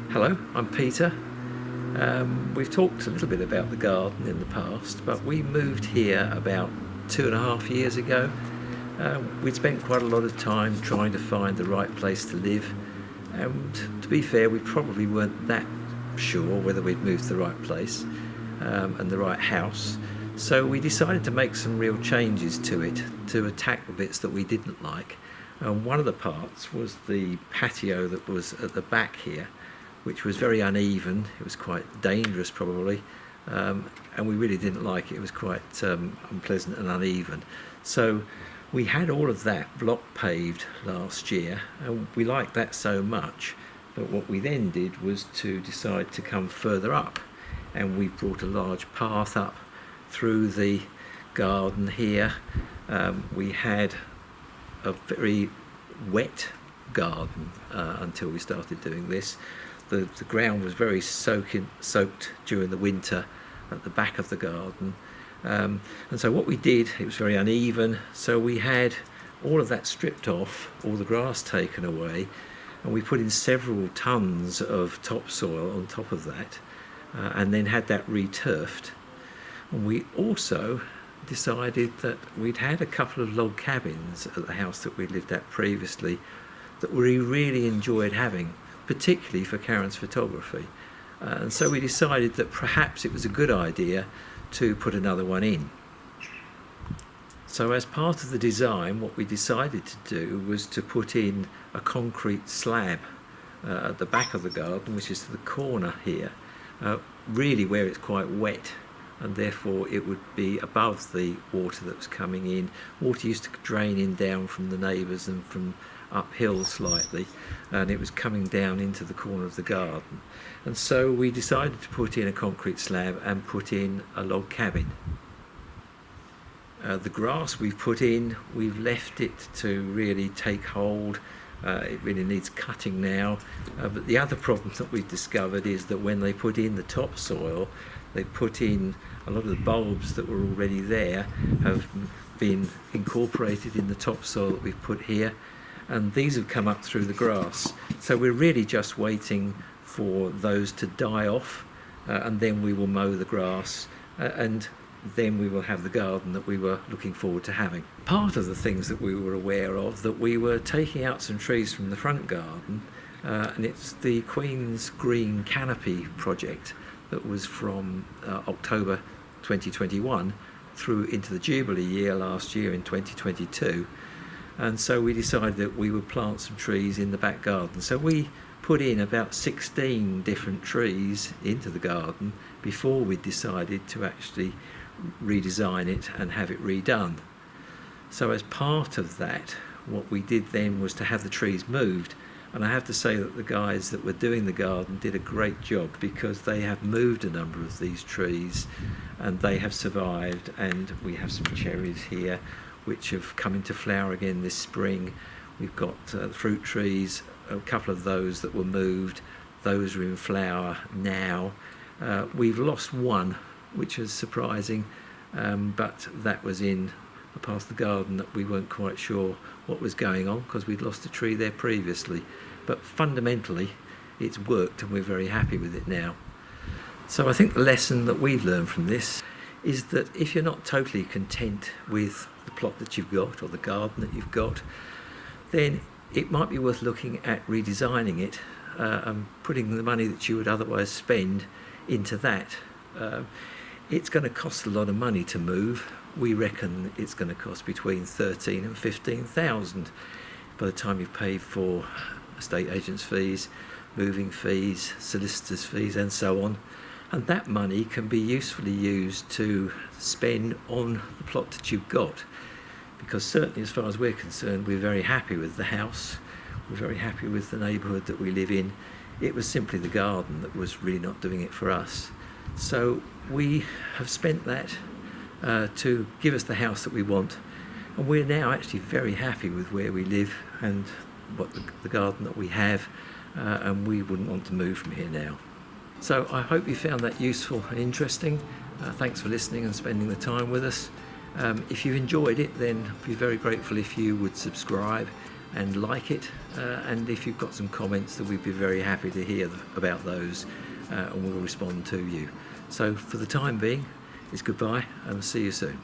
Hello, I'm Peter. We've talked a little bit about the garden in the past, but we moved here about 2.5 years ago. We'd spent quite a lot of time trying to find the right place to live, and to be fair, we probably weren't that sure whether we'd moved to the right place and the right house. So we decided to make some real changes to it to attack the bits that we didn't like. And one of the parts was the patio that was at the back here, which was very uneven. It was quite dangerous probably, and we really didn't like it. It was quite unpleasant and uneven. So we had all of that block paved last year, and we liked that so much that what we then did was to decide to come further up, and we brought a large path up through the garden here. We had a very wet garden until we started doing this. The ground was very soaked during the winter at the back of the garden, and so what we did, it was very uneven, so we had all of that stripped off, all the grass taken away, and we put in several tons of topsoil on top of that, and then had that re-turfed. And we also decided that we'd had a couple of log cabins at the house that we lived at previously that we really enjoyed having, particularly for Karen's photography. And so we decided that perhaps it was a good idea to put another one in. So as part of the design, what we decided to do was to put in a concrete slab at the back of the garden, which is to the corner here, really where it's quite wet, and therefore it would be above the water that was coming in. Water used to drain in down from the neighbours and from uphill slightly, and it was coming down into the corner of the garden. And so we decided to put in a concrete slab and put in a log cabin. The grass we've put in, we've left it to really take hold. It really needs cutting now, but the other problem that we've discovered is that when they put in the topsoil, they put in a lot of the bulbs that were already there have been incorporated in the topsoil that we've put here, and these have come up through the grass. So we're really just waiting for those to die off, and then we will mow the grass, and then we will have the garden that we were looking forward to having. Part of the things that we were aware of, that we were taking out some trees from the front garden, and it's the Queen's Green Canopy project that was from October 2021 through into the Jubilee year last year in 2022. And so we decided that we would plant some trees in the back garden. So we put in about 16 different trees into the garden before we decided to actually redesign it and have it redone. So as part of that, what we did then was to have the trees moved. And I have to say that the guys that were doing the garden did a great job, because they have moved a number of these trees and they have survived. And we have some cherries here which have come into flower again this spring. We've got fruit trees, a couple of those that were moved. Those are in flower now. We've lost one, which is surprising, but that was in a part of the garden that we weren't quite sure what was going on, because we'd lost a tree there previously. But fundamentally, it's worked and we're very happy with it now. So I think the lesson that we've learned from this is that if you're not totally content with the plot that you've got or the garden that you've got, then it might be worth looking at redesigning it and putting the money that you would otherwise spend into that. It's going to cost a lot of money to move. We reckon it's going to cost between 13 and 15,000 by the time you've paid for estate agents' fees, moving fees, solicitors' fees, and so on. And that money can be usefully used to spend on the plot that you've got, because certainly as far as we're concerned, we're very happy with the house, we're very happy with the neighbourhood that we live in. It was simply the garden that was really not doing it for us. So we have spent that to give us the house that we want, and we're now actually very happy with where we live and what the garden that we have, and we wouldn't want to move from here now. So I hope you found that useful and interesting. Thanks for listening and spending the time with us. If you've enjoyed it, then I'd be very grateful if you would subscribe and like it, and if you've got some comments, then we'd be very happy to hear about those, and we'll respond to you. So for the time being, it's goodbye and see you soon.